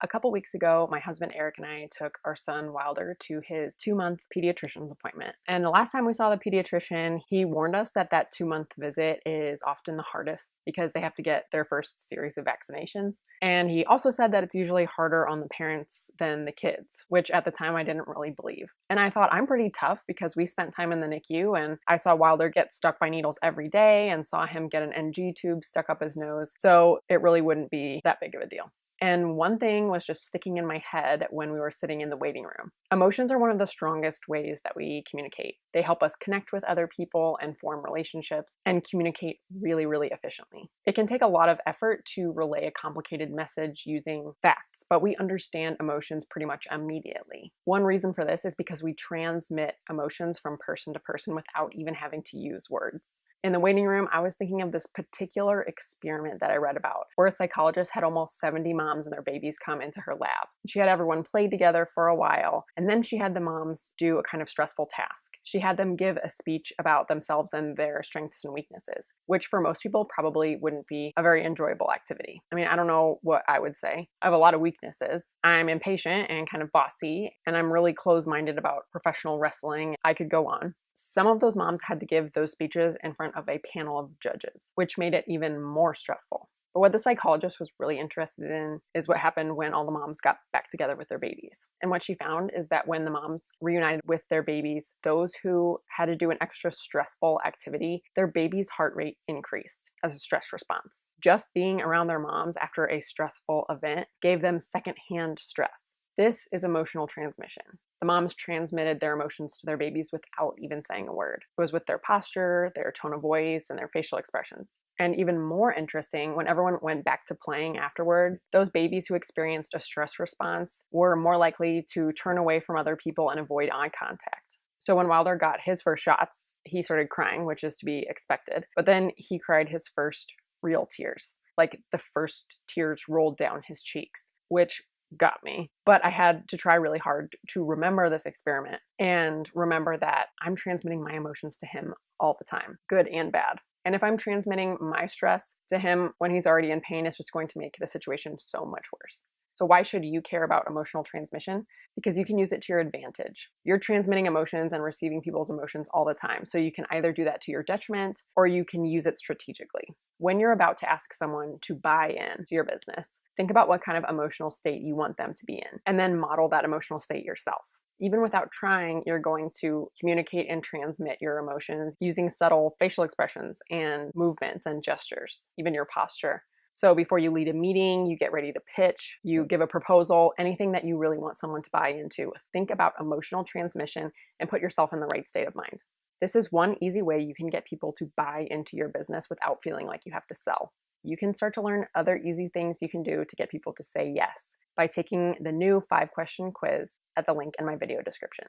A couple weeks ago, my husband Eric and I took our son Wilder to his 2-month pediatrician's appointment. And the last time we saw the pediatrician, he warned us that that 2-month visit is often the hardest because they have to get their first series of vaccinations. And he also said that it's usually harder on the parents than the kids, which at the time I didn't really believe. And I thought, I'm pretty tough because we spent time in the NICU and I saw Wilder get stuck by needles every day and saw him get an NG tube stuck up his nose. So it really wouldn't be that big of a deal. And one thing was just sticking in my head when we were sitting in the waiting room. Emotions are one of the strongest ways that we communicate. They help us connect with other people and form relationships and communicate really, really efficiently. It can take a lot of effort to relay a complicated message using facts, but we understand emotions pretty much immediately. One reason for this is because we transmit emotions from person to person without even having to use words. In the waiting room, I was thinking of this particular experiment that I read about, where a psychologist had almost 70 moms and their babies come into her lab. She had everyone play together for a while, and then she had the moms do a kind of stressful task. She had them give a speech about themselves and their strengths and weaknesses, which for most people probably wouldn't be a very enjoyable activity. I mean, I don't know what I would say. I have a lot of weaknesses. I'm impatient and kind of bossy, and I'm really closed-minded about professional wrestling. I could go on. Some of those moms had to give those speeches in front of a panel of judges, which made it even more stressful. But what the psychologist was really interested in is what happened when all the moms got back together with their babies. And what she found is that when the moms reunited with their babies, those who had to do an extra stressful activity, their baby's heart rate increased as a stress response. Just being around their moms after a stressful event gave them secondhand stress. This is emotional transmission. The moms transmitted their emotions to their babies without even saying a word. It was with their posture, their tone of voice, and their facial expressions. And even more interesting, when everyone went back to playing afterward, those babies who experienced a stress response were more likely to turn away from other people and avoid eye contact. So when Wilder got his first shots, he started crying, which is to be expected. But then he cried his first real tears. Like the first tears rolled down his cheeks, which got me. But I had to try really hard to remember this experiment and remember that I'm transmitting my emotions to him all the time, good and bad. And if I'm transmitting my stress to him when he's already in pain, it's just going to make the situation so much worse. So why should you care about emotional transmission? Because you can use it to your advantage. You're transmitting emotions and receiving people's emotions all the time. So you can either do that to your detriment or you can use it strategically. When you're about to ask someone to buy in to your business, think about what kind of emotional state you want them to be in, and then model that emotional state yourself. Even without trying, you're going to communicate and transmit your emotions using subtle facial expressions and movements and gestures, even your posture. So before you lead a meeting, you get ready to pitch, you give a proposal, anything that you really want someone to buy into, think about emotional transmission and put yourself in the right state of mind. This is one easy way you can get people to buy into your business without feeling like you have to sell. You can start to learn other easy things you can do to get people to say yes by taking the new 5-question quiz at the link in my video description.